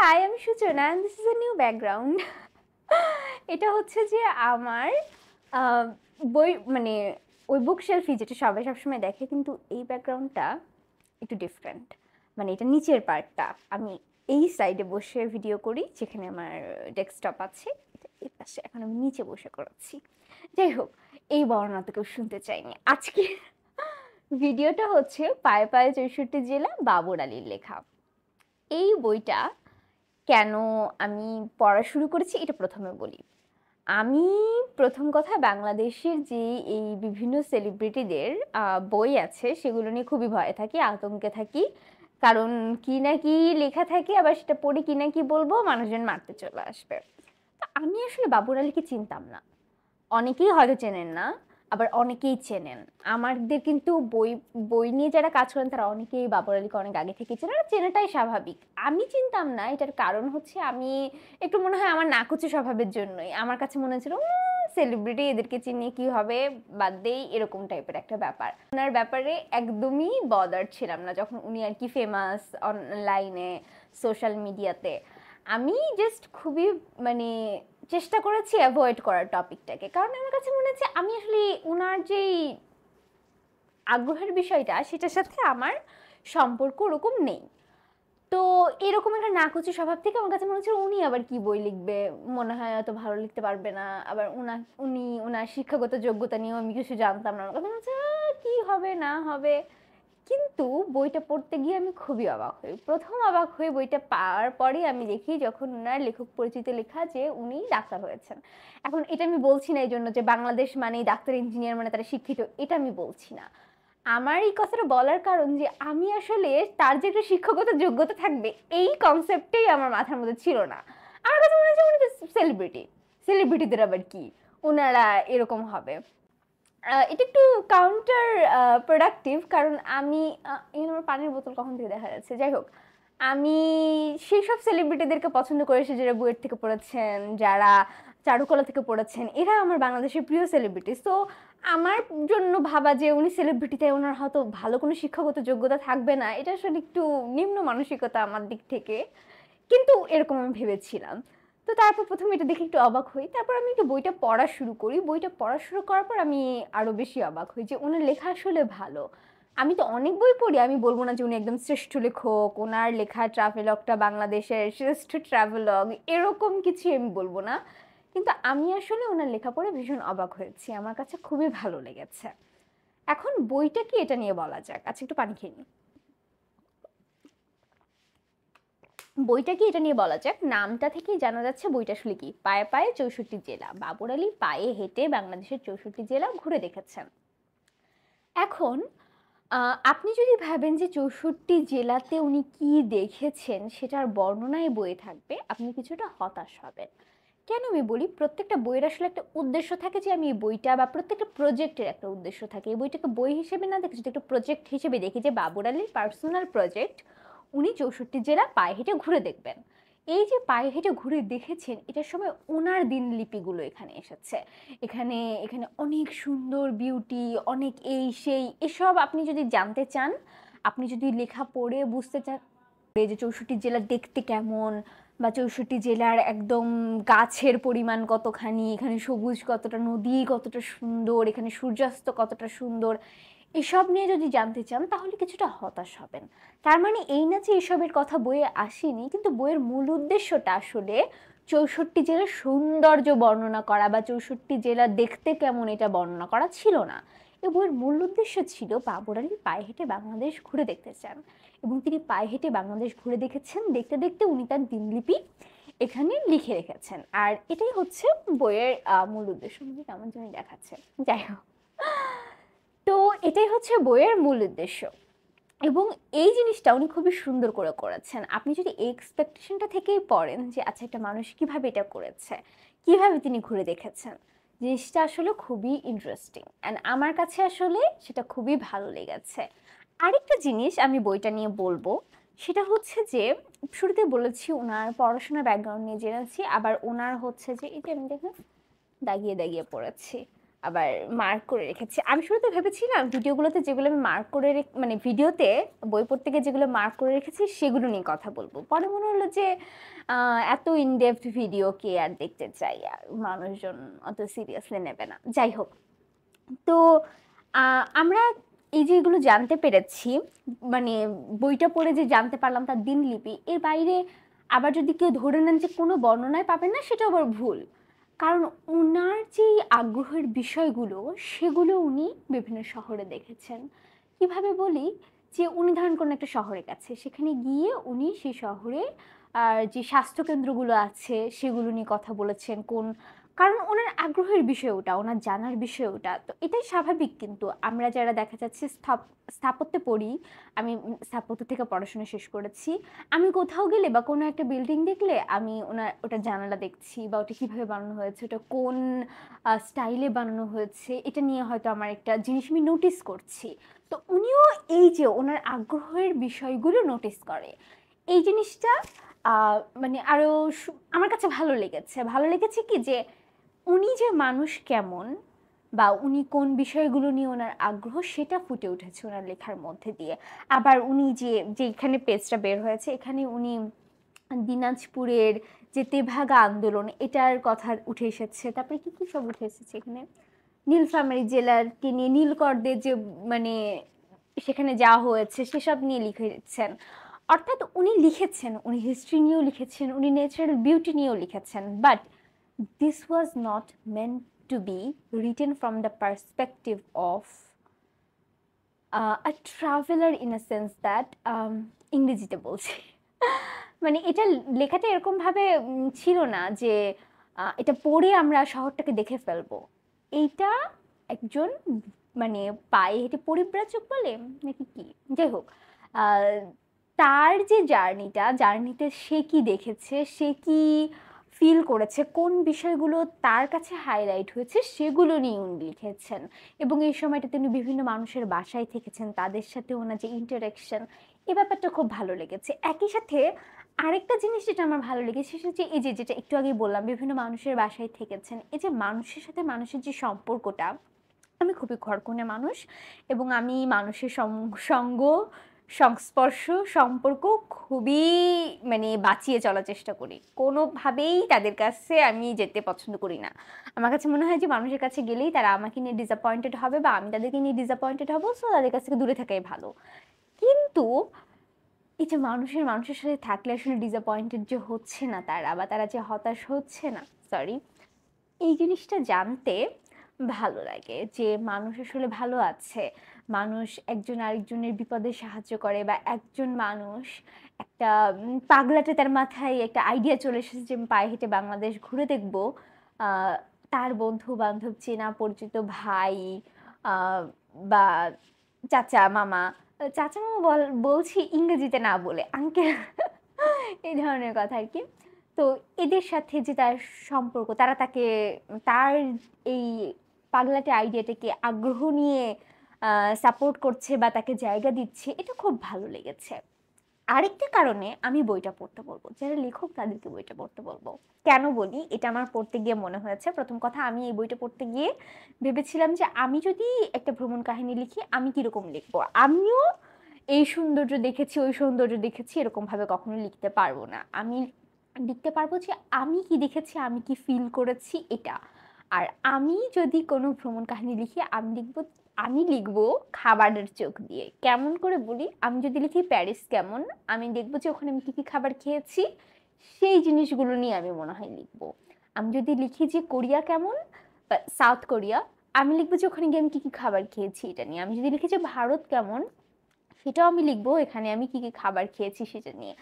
High, আমি সূচনা and this is a new background. এটা হচ্ছে যে আমার বই মানে ওই বুক শেলফি যেটা সবাই সবসময় দেখে, কিন্তু এই ব্যাকগ্রাউন্ডটা একটু ডিফারেন্ট। মানে এটা নিচের পার্টটা আমি এই সাইডে বসে ভিডিও করি, যেখানে আমার ডেস্কটপ আছে। এই পাশে এখন আমি নিচে বসে করাচ্ছি। যাই হোক, এই বর্ণনা তো কেউ শুনতে চাইনি। আজকে ভিডিওটা হচ্ছে পায়ে পায়ে ৬৪ জেলা বাবর আলীর লেখা। এই বইটা কেন আমি পড়া শুরু করেছি এটা প্রথমে বলি। আমি প্রথম কথা বাংলাদেশের যে এই বিভিন্ন সেলিব্রিটিদের বই আছে সেগুলো নিয়ে খুবই ভয়ে থাকি, আতঙ্কে থাকি। কারণ কি না কি লেখা থাকে, আবার সেটা পড়ে কি না কি বলবো, মানুষজন মারতে চলে আসবে। তো আমি আসলে বাবর আলীকে চিনতাম না। অনেকেই হয়তো চেনেন না, আবার অনেকেই চেনেন। আমাদের কিন্তু বই বই নিয়ে যারা কাজ করেন তারা অনেকেই বাবর আলীকে অনেক আগে থেকে চেনেন, আর চেনাটাই স্বাভাবিক। আমি চিনতাম না, এটার কারণ হচ্ছে আমি একটু মনে হয় আমার নাকুচে স্বভাবের জন্যই। আমার কাছে মনে হচ্ছিল সেলিব্রিটি, এদেরকে চিনি কি হবে, বাদ দেই, এরকম টাইপের একটা ব্যাপার। ওনার ব্যাপারে একদমই বদার ছিলাম না যখন উনি আর কি ফেমাস অনলাইনে, সোশ্যাল মিডিয়াতে। আমি জাস্ট খুবই মানে চেষ্টা করেছি অ্যাভয়েড করার টপিকটাকে, কারণ আমার কাছে মনে হচ্ছে আমি আসলে ওনার যেই আগ্রহের বিষয়টা সেটার সাথে আমার সম্পর্ক ওরকম নেই। তো এরকম একটা নাকুচি স্বভাব থেকে আমার কাছে মনে হচ্ছে উনি আবার কি বই লিখবে, মনে হয় অত ভালো লিখতে পারবে না। আবার উনি ওনার শিক্ষাগত যোগ্যতা নিয়েও আমি কিছু জানতাম না। আমার কাছে মনে হচ্ছে কি হবে না হবে। কিন্তু বইটা পড়তে গিয়ে আমি খুবই অবাক হই। প্রথম অবাক হয়ে বইটা পাওয়ার পরে আমি দেখি যখন ওনার লেখক পরিচিতি লেখা যে উনি ডাক্তার হয়েছেন। এখন এটা আমি বলছি না এই জন্য যে বাংলাদেশ মানেই ডাক্তার ইঞ্জিনিয়ার মানে তারা শিক্ষিত, এটা আমি বলছি না। আমার এই কথাটা বলার কারণ যে আমি আসলে তার যে একটা শিক্ষাগত যোগ্যতা থাকবে এই কনসেপ্টেই আমার মাথার মধ্যে ছিল না। আমার কাছে মনে হচ্ছে উনি তো সেলিব্রিটি, সেলিব্রিটিদের আবার কি ওনারা এরকম হবে। এটা একটু কাউন্টার প্রোডাক্টিভ, কারণ আমি আমার পানির বোতল কখন থেকে দেখা যাচ্ছে। যাই হোক, আমি সেই সব সেলিব্রিটিদেরকে পছন্দ করেছি যারা বুয়েট থেকে পড়েছেন, যারা চারুকলা থেকে পড়েছেন, এরা আমার বাংলাদেশের প্রিয় সেলিব্রিটি। সো আমার জন্য ভাবা যে উনি সেলিব্রিটি তাই ওনার হয়তো ভালো কোনো শিক্ষাগত যোগ্যতা থাকবে না, এটা আসলে একটু নিম্ন মানসিকতা আমার দিক থেকে। কিন্তু এরকম আমি ভেবেছিলাম। তো তারপর প্রথমে এটা দেখে একটু অবাক হই, তারপর আমি একটু বইটা পড়া শুরু করি। বইটা পড়া শুরু করার পর আমি আরো বেশি অবাক হই যে ওনার লেখা আসলে ভালো। আমি তো অনেক বই পড়ি, আমি বলবো না যে উনি একদম শ্রেষ্ঠ লেখক, ওনার লেখা ট্রাভেলগটা বাংলাদেশের শ্রেষ্ঠ ট্রাভেলগ, এরকম কিছু আমি বলবো না। কিন্তু আমি আসলে ওনার লেখা পড়ে ভীষণ অবাক হয়েছি, আমার কাছে খুবই ভালো লেগেছে। এখন বইটা কি এটা নিয়ে বলা যাক। আচ্ছা, একটু পানি খেয়ে নিই। বইটা কি এটা নিয়ে বলা যাক। নামটা থেকেই জানা যাচ্ছে বইটা আসলে কি, পায়ে পায়ে ৬৪ জেলা। বাবর আলী পায়ে হেঁটে বাংলাদেশের ৬৪ জেলা ঘুরে দেখেছেন। এখন আপনি যদি ভাবেন যে ৬৪ জেলাতে উনি কি দেখেছেন সেটার বর্ণনায় বইয়ে থাকবে, আপনি কিছুটা হতাশ হবেন। কেন আমি বলি, প্রত্যেকটা বইয়ের আসলে একটা উদ্দেশ্য থাকে যে আমি এই বইটা, বা প্রত্যেকটা প্রজেক্টের একটা উদ্দেশ্য থাকে। এই বইটাকে বই হিসেবে না দেখে যদি একটা প্রজেক্ট হিসেবে দেখি, যে বাবর আলীর পার্সোনাল প্রজেক্ট, উনি ৬৪ জেলা পায়ে হেঁটে ঘুরে দেখবেন। এই যে পায়ে হেঁটে ঘুরে দেখেছেন, এটার সময় ওনার দিনলিপিগুলো এখানে এসেছে। এখানে এখানে অনেক সুন্দর বিউটি, অনেক এই সেই, এসব আপনি যদি জানতে চান, আপনি যদি লেখা পড়ে বুঝতে চান যে ৬৪ জেলা দেখতে কেমন, বা ৬৪ জেলার একদম গাছের পরিমাণ কতখানি, এখানে সবুজ কতটা, নদী কতটা সুন্দর, এখানে সূর্যাস্ত কতটা সুন্দর, এসব নিয়ে যদি জানতে চান তাহলে কিছুটা হতাশ হবেন। তার মানে এই না যে এসবের কথা বইয়ে আসেনি, কিন্তু বইয়ের মূল উদ্দেশ্যটা আসলে ৬৪ জেলার সৌন্দর্য বর্ণনা করা বা ৬৪ জেলা দেখতে কেমন এটা বর্ণনা করা ছিল না। এই বইয়ের মূল উদ্দেশ্য ছিল বাবর আলী পায়ে হেঁটে বাংলাদেশ ঘুরে দেখতে চান, এবং তিনি পায়ে হেঁটে বাংলাদেশ ঘুরে দেখেছেন। দেখতে দেখতে উনি তার দিনলিপি এখানে লিখে রেখেছেন, আর এটাই হচ্ছে বইয়ের মূল উদ্দেশ্য। কেমন জানি দেখাচ্ছে, যাই হোক। তো এটাই হচ্ছে বইয়ের মূল উদ্দেশ্য, এবং এই জিনিসটা উনি খুবই সুন্দর করে করেছেন। আপনি যদি এই এক্সপেকটেশনটা থেকেই পড়েন যে আচ্ছা একটা মানুষ কিভাবে এটা করেছে, কিভাবে তিনি ঘুরে দেখেছেন, জিনিসটা আসলে খুবই ইন্টারেস্টিং, অ্যান্ড আমার কাছে আসলে সেটা খুবই ভালো লেগেছে। আরেকটা জিনিস আমি বইটা নিয়ে বলবো, সেটা হচ্ছে যে শুরুতে বলেছি ওনার পড়াশোনার ব্যাকগ্রাউন্ড নিয়ে জেনেছি, আবার ওনার হচ্ছে যে এই যে আমি দেখুন দাগিয়ে দাগিয়ে পড়েছি, আবার মার্ক করে রেখেছি। আমি শুরুতে ভেবেছিলাম ভিডিওগুলোতে যেগুলো আমি মার্ক করে মানে ভিডিওতে বই পড়তে গিয়ে যেগুলো মার্ক করে রেখেছি সেগুলো নিয়ে কথা বলবো। পরে মনে হলো যে এত ইনডেপথ ভিডিও কে আর দেখতে চাই, আর মানুষজন অত সিরিয়াসলি নেবে না। যাই হোক, তো আমরা এই যে এগুলো জানতে পেরেছি, মানে বইটা পড়ে যে জানতে পারলাম তার দিনলিপি, এর বাইরে আবার যদি কেউ ধরে নেন যে কোনো বর্ণনায় পাবেন না, সেটা আবার ভুল। কারণ উনার যে আগ্রহের বিষয়গুলো সেগুলো উনি বিভিন্ন শহরে দেখেছেন। কিভাবে বলি, যে উনি ধরেন কোনো একটা শহরে গেছে, সেখানে গিয়ে উনি সেই শহরে আর যে স্বাস্থ্যকেন্দ্রগুলো আছে সেগুলো নিয়ে কথা বলেছেন। কারণ ওনার আগ্রহের বিষয় ওটা, ওনার জানার বিষয় ওটা, তো এটাই স্বাভাবিক। কিন্তু আমরা যারা দেখা যাচ্ছে স্থাপত্যে পড়ি, আমি স্থাপত্য থেকে পড়াশোনা শেষ করেছি, আমি কোথাও গেলে বা কোনো একটা বিল্ডিং দেখলে আমি ওটা জানালা দেখছি, বা ওটা কীভাবে বানানো হয়েছে, ওটা কোন স্টাইলে বানানো হয়েছে, এটা নিয়ে হয়তো আমার একটা জিনিস আমি নোটিস করছি। তো উনিও এই যে ওনার আগ্রহের বিষয়গুলো নোটিস করে, এই জিনিসটা মানে আরও আমার কাছে ভালো লেগেছে। ভালো লেগেছে কি, যে উনি যে মানুষ কেমন বা উনি কোন বিষয়গুলো নিয়ে ওনার আগ্রহ সেটা ফুটে উঠেছে ওনার লেখার মধ্যে দিয়ে। আবার উনি যে এখানে পেজটা বের হয়েছে, এখানে উনি দিনাজপুরের যে তেভাগা আন্দোলন এটার কথা উঠে এসেছে। তারপরে কি কি সব উঠে এসেছে এখানে, নীলফামারী জেলাকে নিয়ে নীলকরদের যে মানে সেখানে যাওয়া হয়েছে সেসব নিয়ে লিখেছেন। অর্থাৎ উনি লিখেছেন, উনি হিস্ট্রি নিয়েও লিখেছেন, উনি ন্যাচারাল বিউটি নিয়েও লিখেছেন, but this was not meant to be written from the perspective of a traveler in a sense that ইংরেজিতে বলছি মানে এটা লেখাটা এরকম ভাবে ছিল না যে এটা পড়ে আমরা শহরটাকে দেখে ফেলবো। এইটা একজন মানে পায়ে হেঁটে পরিব্রাজক বলে নাকি কি, যাই হোক, তার যে জার্নিতে সে কি দেখেছে, সে কি ফিল করেছে, কোন বিষয়গুলো তার কাছে হাইলাইট হয়েছে সেগুলো নিয়ে উনি লিখেছেন। এবং এই সময়টা তিনি বিভিন্ন মানুষের বাসায় থেকেছেন, তাদের সাথে ওনার যে ইন্টারাকশন, এই ব্যাপারটা খুব ভালো লেগেছে। একই সাথে আরেকটা জিনিস যেটা আমার ভালো লেগেছে সেটা হচ্ছে এই যেটা একটু আগেই বললাম, বিভিন্ন মানুষের বাসায় থেকেছেন, এই যে মানুষের সাথে মানুষের যে সম্পর্কটা, আমি খুবই ঘরকুনে মানুষ এবং আমি মানুষের সঙ্গ সংস্পর্শ সম্পর্ক খুবই মানে বাঁচিয়ে চলার চেষ্টা করি। কোনোভাবেই তাদের কাছে আমি যেতে পছন্দ করি না। আমার কাছে মনে হয় যে মানুষের কাছে গেলেই তারা আমাকে নিয়ে ডিসঅ্যাপয়েন্টেড হবে বা আমি তাদেরকে নিয়ে ডিসঅ্যাপয়েন্টেড হব, সো তাদের কাছ থেকে দূরে থাকাই ভালো। কিন্তু এই যে মানুষের সাথে থাকলে আসলে ডিসঅ্যাপয়েন্টেড যে হচ্ছে না তারা, বা তারা যে হতাশ হচ্ছে না, সরি, এই জিনিসটা জানতে ভালো লাগে যে মানুষ আসলে ভালো আছে। মানুষ একজন আরেকজনের বিপদে সাহায্য করে, বা একজন মানুষ একটা পাগলাটে তার মাথায় একটা আইডিয়া চলে এসেছে যে আমি পায়ে হেঁটে বাংলাদেশ ঘুরে দেখব, তার বন্ধু বান্ধব চেনা পরিচিত ভাই বা চাচা মামা, চাচা মামা বলছি ইংরেজিতে না বলে আঙ্কেল, এই ধরনের কথা আর কি। তো এদের সাথে যে তার সম্পর্ক, তার এই পাগলাটে আইডিয়াটাকে আগ্রহ নিয়ে সাপোর্ট করছে বা তাকে জায়গা দিচ্ছে, এটা খুব ভালো লেগেছে। আরেকটা কারণে আমি বইটা পড়তে বলবো, যারা লেখক তাদেরকে বইটা পড়তে বলবো। কেন বলি, এটা আমার পড়তে গিয়ে মনে হয়েছে। প্রথম কথা, আমি এই বইটা পড়তে গিয়ে ভেবেছিলাম যে আমি যদি একটা ভ্রমণ কাহিনী লিখি আমি কিরকম লিখবো। আমিও এই সৌন্দর্য দেখেছি, ওই সৌন্দর্য দেখেছি, এরকম ভাবে কখনো লিখতে পারবো না। আমি লিখতে পারবো যে আমি কি দেখেছি, আমি কি ফিল করেছি, এটা। আর আমি যদি কোনো ভ্রমণ কাহিনী লিখি, আমি লিখবো খাবারের চোখ দিয়ে। কেমন করে বলি, আমি যদি লিখি প্যারিস কেমন, আমি দেখবো যে ওখানে আমি কি কি খাবার খেয়েছি, সেই জিনিসগুলো নিয়ে আমি মনে হয় লিখবো। আমি যদি লিখি যে কোরিয়া কেমন, সাউথ কোরিয়া, আমি লিখবো যে ওখানে গিয়ে আমি কি কি খাবার খেয়েছি এটা নিয়ে। আমি যদি লিখি যে ভারত কেমন, সেটাও আমি লিখবো এখানে আমি কি কি খাবার খেয়েছি সেটা নিয়ে।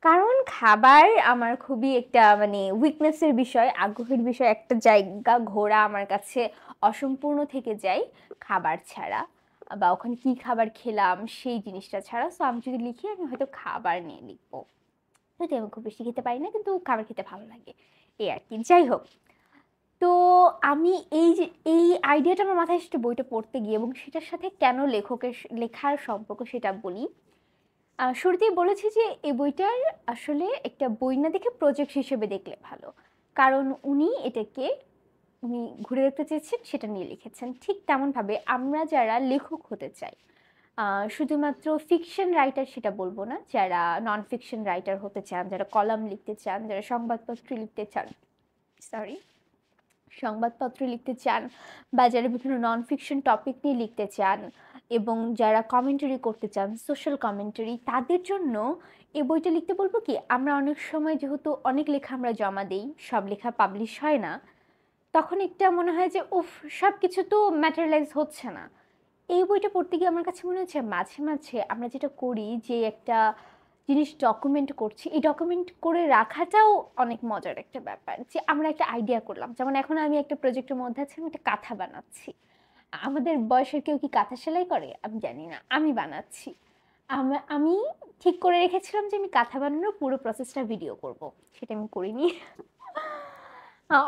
কারণ খাবার আমার খুবই একটা মানে উইকনেসের বিষয়, আগ্রহের বিষয়। একটা জায়গা ঘোরা আমার কাছে অসম্পূর্ণ থেকে যায় খাবার ছাড়া, বা ওখানে কি খাবার খেলাম সেই জিনিসটা ছাড়া। সো আমি যদি লিখি, আমি হয়তো খাবার নিয়ে লিখবো। যদি আমি খুব বেশি খেতে পারি না, কিন্তু খাবার খেতে ভালো লাগে, এই আর কি। যাই হোক, তো আমি এই আইডিয়াটা আমার মাথায় এসেছে বইটা পড়তে গিয়ে, এবং সেটার সাথে কেন লেখার সম্পর্ক সেটা বলি। শুরুতেই বলেছি যে এই বইটার আসলে একটা বই না দেখে প্রজেক্ট হিসেবে দেখলে ভালো। কারণ উনি এটাকে উনি ঘুরে দেখতে চেয়েছেন সেটা নিয়ে লিখেছেন। ঠিক তেমনভাবে আমরা যারা লেখক হতে চাই, শুধুমাত্র ফিকশন রাইটার সেটা বলবো না, যারা নন ফিকশন রাইটার হতে চান, যারা কলাম লিখতে চান, যারা সংবাদপত্র লিখতে চান, সরি সংবাদপত্র লিখতে চান, বা যারা বিভিন্ন নন ফিকশন টপিক নিয়ে লিখতে চান এবং যারা কমেন্টারি করতে চান, সোশ্যাল কমেন্টারি, তাদের জন্য এই বইটা লিখতে বলবো কি, আমরা অনেক সময় যেহেতু অনেক লেখা আমরা জমা দিই, সব লেখা পাবলিশ হয় না, তখন একটা মনে হয় যে উফ, সব কিছু তো ম্যাটেরিয়ালাইজ হচ্ছে না। এই বইটা পড়তে গিয়ে আমার কাছে মনে হচ্ছে মাঝে মাঝে আমরা যেটা করি, যে একটা জিনিস ডকুমেন্ট করছি, এই ডকুমেন্ট করে রাখাটাও অনেক মজার একটা ব্যাপার। যে আমরা একটা আইডিয়া করলাম, যেমন এখন আমি একটা প্রজেক্টের মধ্যে আছি, আমি একটা কাঁথা বানাচ্ছি। আমাদের বয়সের কেউ কি কাঁথা সেলাই করে আমি জানি না, আমি বানাচ্ছি। আমি ঠিক করে রেখেছিলাম যে আমি কাঁথা বানানোর পুরো প্রসেসটা ভিডিও করব, সেটা আমি করিনি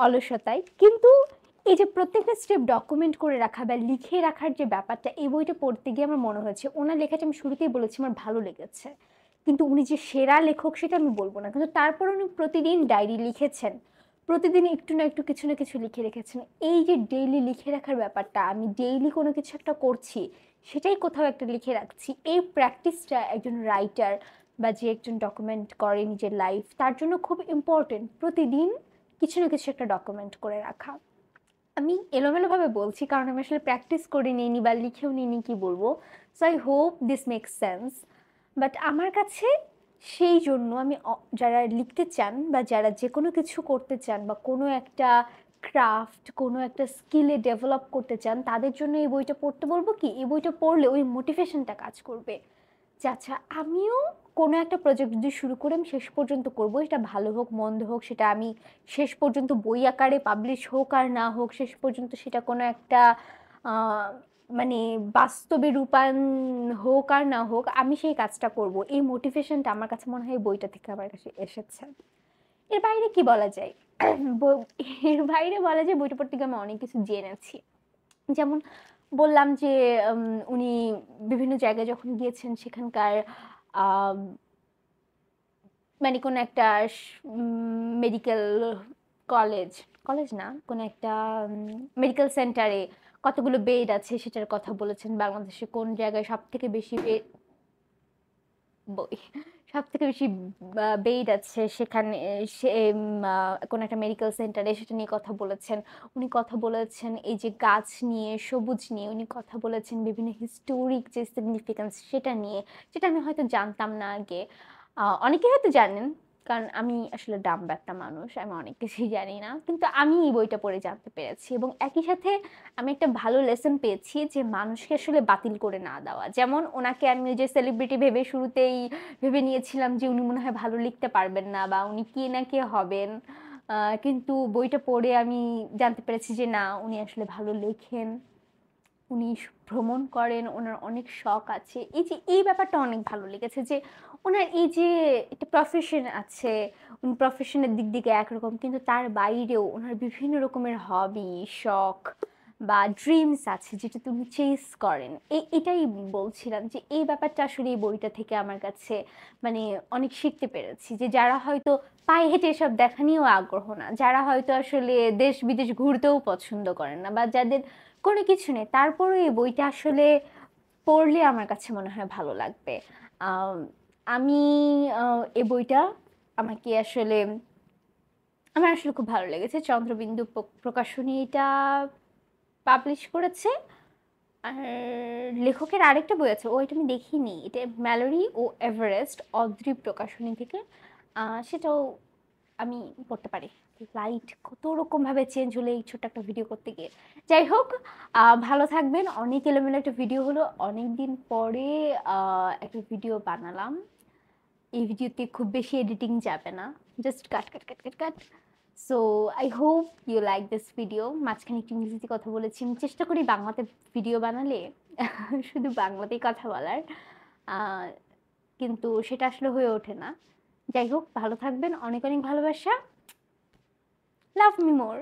অলসতায়। কিন্তু এই যে প্রত্যেকটা স্টেপ ডকুমেন্ট করে রাখা বা লিখে রাখার যে ব্যাপারটা, এই বইটা পড়তে গিয়ে আমার মনে হয়েছে, ওনার লেখাটা আমি শুরুতেই বলেছি আমার ভালো লেগেছে, কিন্তু উনি যে সেরা লেখক সেটা আমি বলবো না, কিন্তু তারপর উনি প্রতিদিন ডায়েরি লিখেছেন, প্রতিদিন একটু না একটু কিছু না কিছু লিখে রেখেছেন। এই যে ডেইলি লিখে রাখার ব্যাপারটা, আমি ডেইলি কোনো কিছু একটা করছি, সেটাই কোথাও একটা লিখে রাখছি, এই প্র্যাকটিসটা একজন রাইটার বা যে একজন ডকুমেন্ট করে নিজের লাইফ, তার জন্য খুব ইম্পর্টেন্ট, প্রতিদিন কিছু না কিছু একটা ডকুমেন্ট করে রাখা। আমি এলোমেলোভাবে বলছি কারণ আমি আসলে প্র্যাকটিস করে নিইনি বা লিখেও নিইনি, কি বলবো। So I hope this makes sense. But আমার কাছে সেই জন্য আমি যারা লিখতে চান বা যারা যে কোনো কিছু করতে চান বা কোনো একটা ক্রাফট, কোনো একটা স্কিলে ডেভেলপ করতে চান, তাদের জন্য এই বইটা পড়তে বলবো কি, এই বইটা পড়লে ওই মোটিভেশনটা কাজ করবে যে আচ্ছা, আমিও কোনো একটা প্রজেক্ট যদি শুরু করে আমি শেষ পর্যন্ত করব, এটা ভালো হোক মন্দ হোক, সেটা আমি শেষ পর্যন্ত বই আকারে পাবলিশ হোক আর না হোক, শেষ পর্যন্ত সেটা কোনো একটা আহ, মানে বাস্তবে রূপায়ণ হোক আর না হোক, আমি সেই কাজটা করব, এই মোটিভেশনটা আমার কাছে মনে হয় এই বইটা থেকে আমার কাছে এসেছে। এর বাইরে কি বলা যায় এর বাইরে বলা যায় বইটা পড়তে গিয়ে আমি অনেক কিছু জেনেছি। যেমন বললাম যে উনি বিভিন্ন জায়গায় যখন গিয়েছেন সেখানকার আম, মানে কোনো একটা মেডিকেল কলেজ, কলেজ না, কোনো একটা মেডিকেল সেন্টারে কতগুলো বেড আছে সেটার কথা বলেছেন, বাংলাদেশে কোন জায়গায় সব থেকে বেশি বই সব থেকে বেশি বেড আছে সেখানে, সে কোনো একটা মেডিকেল সেন্টারে, সেটা নিয়ে কথা বলেছেন। উনি কথা বলেছেন এই যে গাছ নিয়ে, সবুজ নিয়ে, উনি কথা বলেছেন বিভিন্ন হিস্টোরিক যে সিগনিফিকেন্স সেটা নিয়ে, যেটা আমি হয়তো জানতাম না আগে। অনেকে হয়তো জানেন, কারণ আমি আসলে ডাম্ব একটা মানুষ, আমি অনেক কিছুই জানি না, কিন্তু আমি এই বইটা পড়ে জানতে পেরেছি। এবং একই সাথে আমি একটা ভালো লেসন পেয়েছি যে মানুষকে আসলে বাতিল করে না দেওয়া। যেমন ওনাকে আমি ওই যে সেলিব্রিটি ভেবে শুরুতেই ভেবে নিয়েছিলাম যে উনি মনে হয় ভালো লিখতে পারবেন না বা উনি কে না কে হবেন, কিন্তু বইটা পড়ে আমি জানতে পেরেছি যে না, উনি আসলে ভালো লেখেন, উনি ভ্রমণ করেন, ওনার অনেক শখ আছে। এই যে এই ব্যাপারটা অনেক ভালো লেগেছে যে ওনার এই যে একটা প্রফেশন আছে, উনি প্রফেশনের দিক দিকে একরকম, কিন্তু তার বাইরেও ওনার বিভিন্ন রকমের হবি, শখ বা ড্রিমস আছে যেটা তুমি চেস করেন। এটাই বলছিলাম যে এই ব্যাপারটা আসলে এই বইটা থেকে আমার কাছে মানে অনেক শিখতে পেরেছি, যে যারা হয়তো পায়ে হেঁটে এসব দেখা নিয়েও আগ্রহ না, যারা হয়তো আসলে দেশ বিদেশ ঘুরতেও পছন্দ করেন না, বা যাদের কোনো কিছু নেই, তারপরও এই বইটা আসলে পড়লে আমার কাছে মনে হয় ভালো লাগবে। আম, আমি এই বইটা আমাকে আসলে আমার আসলে খুব ভালো লেগেছে। চন্দ্রবিন্দু প্রকাশনী এটা পাবলিশ করেছে। আর লেখকের আরেকটা বই আছে, ওইটা আমি দেখিনি, এটা ম্যালোরি ও এভারেস্ট, অদ্রিব প্রকাশনী থেকে। সেটাও আমি পড়তে পারি। লাইট কত রকম ভাবে চেঞ্জ হলে এই ছোট্ট একটা ভিডিও করতে গিয়ে। যাই হোক, ভালো থাকবেন। অনেক এলোমেলো একটা ভিডিও হলো, অনেক দিন পরে একটা ভিডিও বানালাম। এই ভিডিওতে খুব বেশি এডিটিং যাবে না, just cut cut cut cut cut. So I hope you like this video. মাঝখানে একটু ইংরেজিতে কথা বলেছি, আমি চেষ্টা করি বাংলাতে ভিডিও বানালে শুধু বাংলাতেই কথা বলার, আহ, কিন্তু সেটা আসলে হয়ে ওঠে না। যাই হোক, ভালো থাকবেন, অনেক অনেক ভালোবাসা, লাভ মি মোর।